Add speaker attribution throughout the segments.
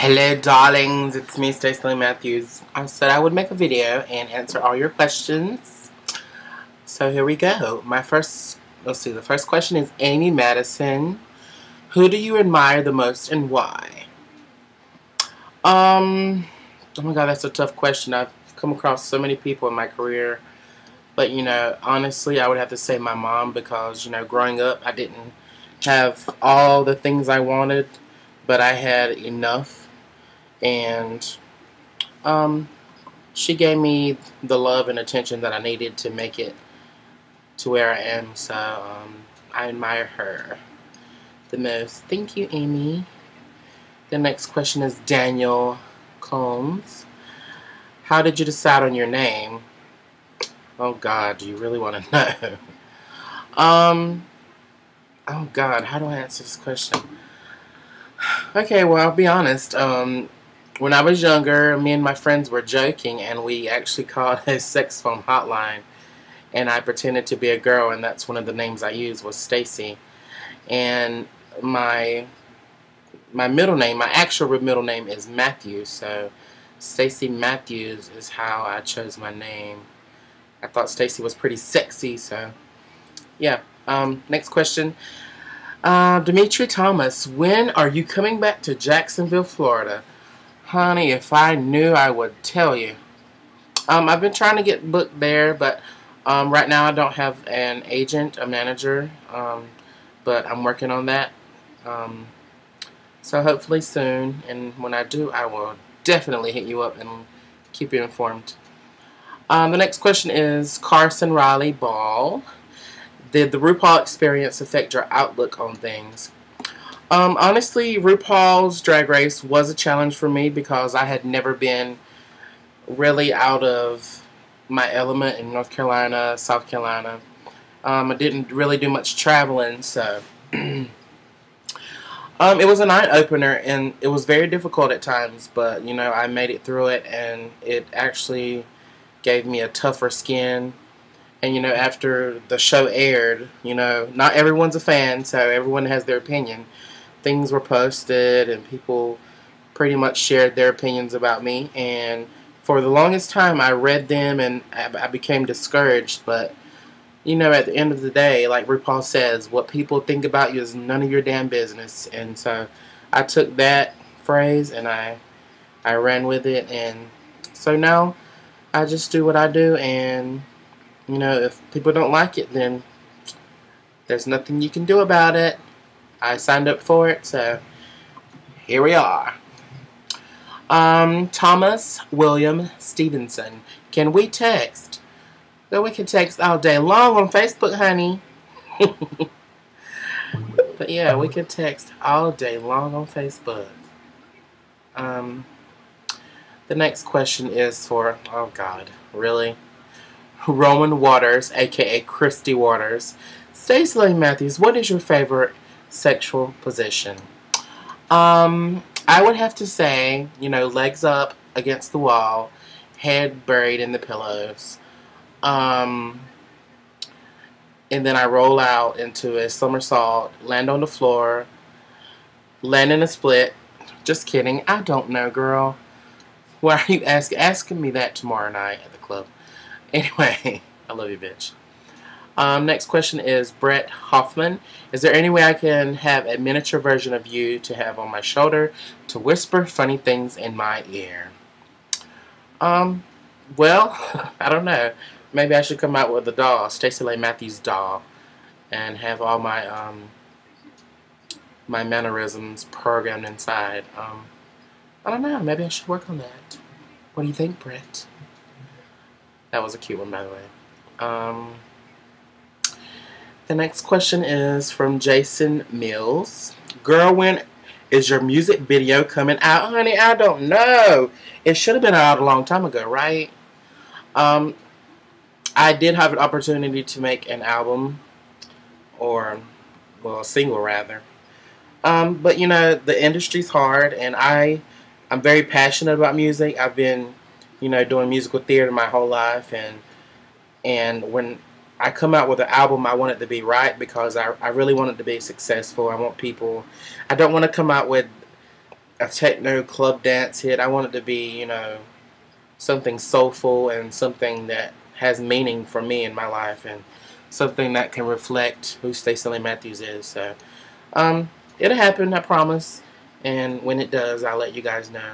Speaker 1: Hello darlings, it's me Stacy Matthews. I said I would make a video and answer all your questions. So here we go. The first question is Amy Madison. Who do you admire the most and why? Oh my god, that's a tough question. I've come across so many people in my career. But honestly, I would have to say my mom because, growing up I didn't have all the things I wanted, but I had enough. And she gave me the love and attention that I needed to make it to where I am. So I admire her the most. Thank you, Amy. The next question is Daniel Combs. How did you decide on your name? Oh God, do you really want to know? Oh God, how do I answer this question? Okay, well, I'll be honest. When I was younger, me and my friends were joking, and we actually called a sex phone hotline, and I pretended to be a girl, and that's one of the names I used was Stacy. And my actual middle name is Matthews, so Stacy Matthews is how I chose my name. I thought Stacy was pretty sexy, so yeah. Next question. Dimitri Thomas, when are you coming back to Jacksonville, Florida? Honey, if I knew, I would tell you. I've been trying to get booked there, but right now I don't have an agent, a manager, but I'm working on that. So hopefully soon, and when I do, I will definitely hit you up and keep you informed. The next question is Carson Riley Ball. Did the RuPaul experience affect your outlook on things? Honestly, RuPaul's Drag Race was a challenge for me because I had never been really out of my element in North Carolina, South Carolina. I didn't really do much traveling, so it was an eye-opener, and it was very difficult at times, but I made it through it, and it actually gave me a tougher skin. And after the show aired, not everyone's a fan, so everyone has their opinion. Things were posted and people pretty much shared their opinions about me, and for the longest time I read them and I became discouraged. But at the end of the day, like RuPaul says, what people think about you is none of your damn business. And so I took that phrase and I ran with it, and so now I just do what I do, and if people don't like it, then there's nothing you can do about it. I signed up for it, so here we are. Thomas William Stevenson. Can we text? Well, we can text all day long on Facebook, honey. But yeah, we can text all day long on Facebook. The next question is for, oh God, really? Roman Waters, aka Christy Waters. Stacy Layne Matthews, what is your favorite sexual position? I would have to say, legs up against the wall, head buried in the pillows. And then I roll out into a somersault, land on the floor, land in a split. Just kidding. I don't know, girl. Why are you asking me that tomorrow night at the club? Anyway, I love you, bitch. Next question is Brett Hoffman. Is there any way I can have a miniature version of you to have on my shoulder to whisper funny things in my ear? Well, I don't know. Maybe I should come out with a doll, Stacy Layne Matthews doll, and have all my my mannerisms programmed inside. I don't know. Maybe I should work on that. What do you think, Brett? That was a cute one, by the way. The next question is from Jason Mills. Girl, when is your music video coming out? Honey, I don't know. It should have been out a long time ago, right? I did have an opportunity to make an album, or, well, a single, rather. But, the industry's hard, and I'm very passionate about music. I've been, doing musical theater my whole life, and when I come out with an album, I want it to be right because I really want it to be successful. I want people, I don't want to come out with a techno club dance hit. I want it to be, you know, something soulful and something that has meaning for me in my life, and something that can reflect who Stacy Layne Matthews is. So, it'll happen, I promise. And when it does, I'll let you guys know.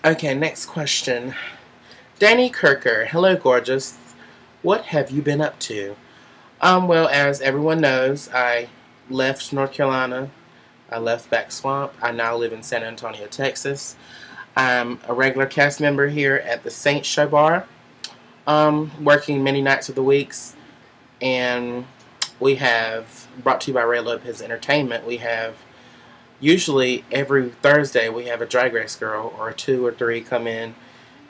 Speaker 1: Okay, next question. Danny Kirker. Hello, gorgeous. What have you been up to? Well, as everyone knows, I left North Carolina. I left Back Swamp. I now live in San Antonio, Texas. I'm a regular cast member here at the Saint Show Bar, working many nights of the weeks. And we have, brought to you by Ray Lopez Entertainment, we have usually every Thursday we have a Drag Race girl or 2 or 3 come in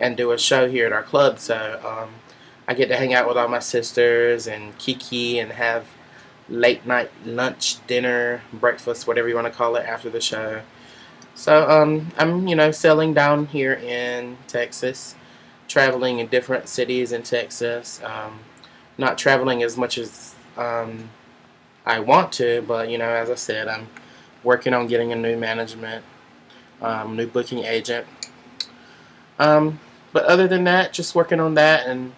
Speaker 1: and do a show here at our club. So I get to hang out with all my sisters and Kiki and have late night lunch, dinner, breakfast, whatever you want to call it, after the show. So I'm, you know, settling down here in Texas, traveling in different cities in Texas. Not traveling as much as I want to, but, you know, as I said, I'm working on getting a new management, new booking agent. But other than that, just working on that, and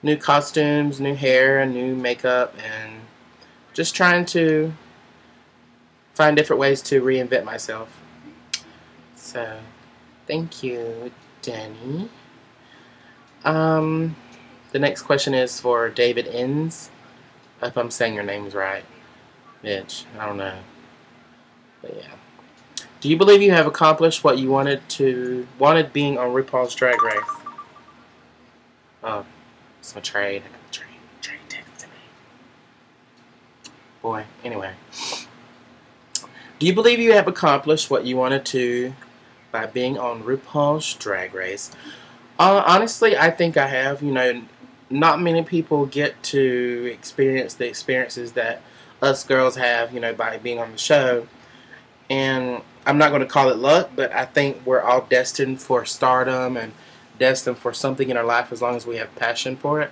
Speaker 1: new costumes, new hair, and new makeup, and just trying to find different ways to reinvent myself. So, thank you, Danny. The next question is for David Inns. I hope I'm saying your names right. Bitch, I don't know. But yeah. Do you believe you have accomplished what you wanted being on RuPaul's Drag Race? Oh, it's my trade. I got the trade. Trade text to me. Boy, anyway. Do you believe you have accomplished what you wanted to by being on RuPaul's Drag Race? Honestly, I think I have. You know, not many people get to experience the experiences that us girls have, you know, by being on the show. And I'm not going to call it luck, but I think we're all destined for stardom and destined for something in our life as long as we have passion for it.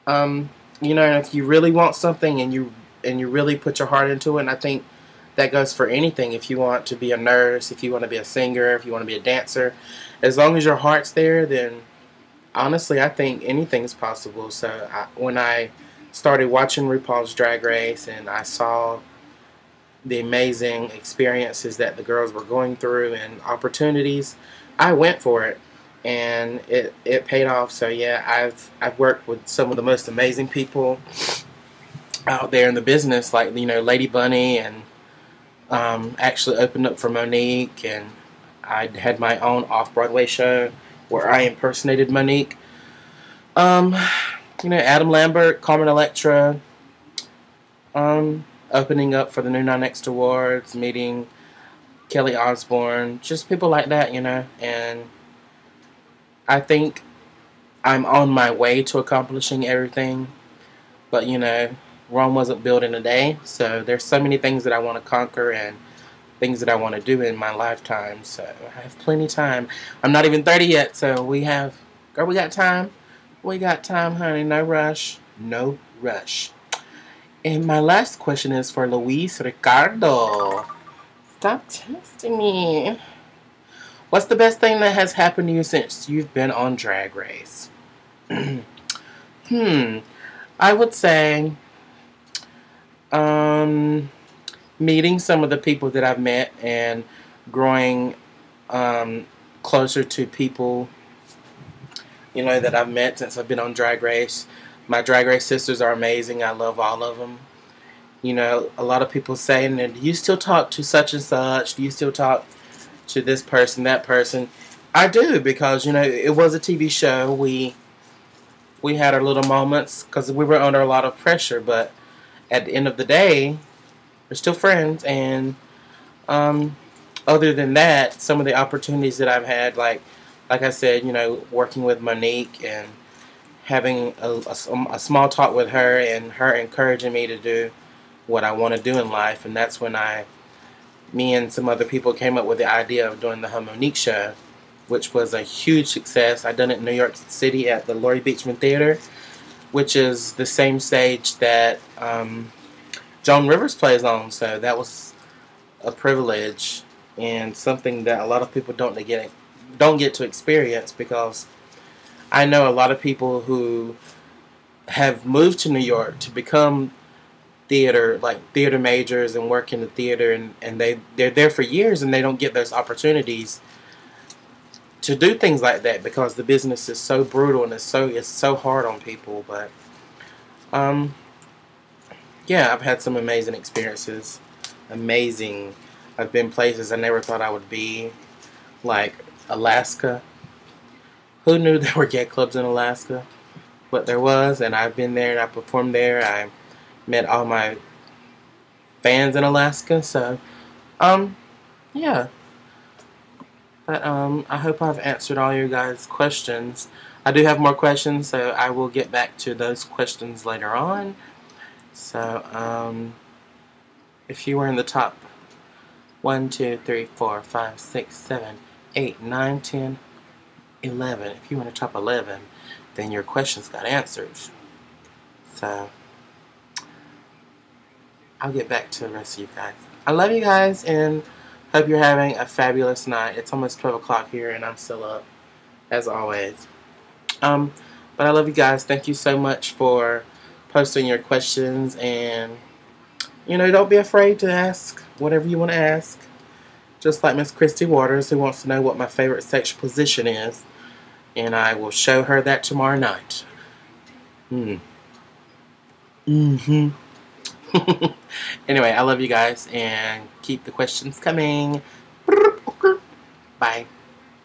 Speaker 1: You know, if you really want something and you really put your heart into it, and I think that goes for anything. If you want to be a nurse, if you want to be a singer, if you want to be a dancer, as long as your heart's there, then honestly, I think anything's possible. So when I started watching RuPaul's Drag Race and I saw the amazing experiences that the girls were going through and opportunities, I went for it, and it paid off. So yeah, I've worked with some of the most amazing people out there in the business, like, you know, Lady Bunny, and actually opened up for Monique, and I had my own off-Broadway show where I impersonated Monique. You know, Adam Lambert, Carmen Electra, opening up for the New Nine Next Awards, meeting Kelly Osbourne, just people like that, you know. And I think I'm on my way to accomplishing everything, but, you know, Rome wasn't built in a day, so there's so many things that I want to conquer and things that I want to do in my lifetime, so I have plenty of time. I'm not even 30 yet, so we got time. We got time, honey. No rush. No rush. And my last question is for Luis Ricardo. Stop testing me. What's the best thing that has happened to you since you've been on Drag Race? I would say meeting some of the people that I've met and growing closer to people, you know, that I've met since I've been on Drag Race. My Drag Race sisters are amazing. I love all of them. You know, a lot of people saying, do you still talk to such and such? Do you still talk to this person, that person? I do, because, you know, it was a TV show. We had our little moments because we were under a lot of pressure, but at the end of the day, we're still friends. And other than that, some of the opportunities that I've had, like I said, you know, working with Monique and having a small talk with her, and her encouraging me to do what I want to do in life. And that's when me and some other people came up with the idea of doing the Monique show, which was a huge success. I done it in New York City at the Laurie Beachman Theater, which is the same stage that Joan Rivers plays on. So that was a privilege and something that a lot of people don't get to experience, because I know a lot of people who have moved to New York to become theater majors and work in the theater, and they're there for years and they don't get those opportunities to do things like that because the business is so brutal and it's so hard on people. But yeah, I've had some amazing experiences. Amazing. I've been places I never thought I would be, like Alaska. Who knew there were gay clubs in Alaska? But there was, and I've been there and I performed there. I met all my fans in Alaska. So yeah. But I hope I've answered all your guys' questions. I do have more questions, so I will get back to those questions later on. So if you were in the top 1, 2, 3, 4, 5, 6, 7, 8, 9, 10, 11. If you were in the top 11, then your questions got answered. So I'll get back to the rest of you guys. I love you guys and hope you're having a fabulous night. It's almost 12 o'clock here and I'm still up, as always. But I love you guys. Thank you so much for posting your questions, and don't be afraid to ask whatever you want to ask. Just like Miss Christy Waters, who wants to know what my favorite sexual position is, and I will show her that tomorrow night. Anyway, I love you guys and keep the questions coming. Bye.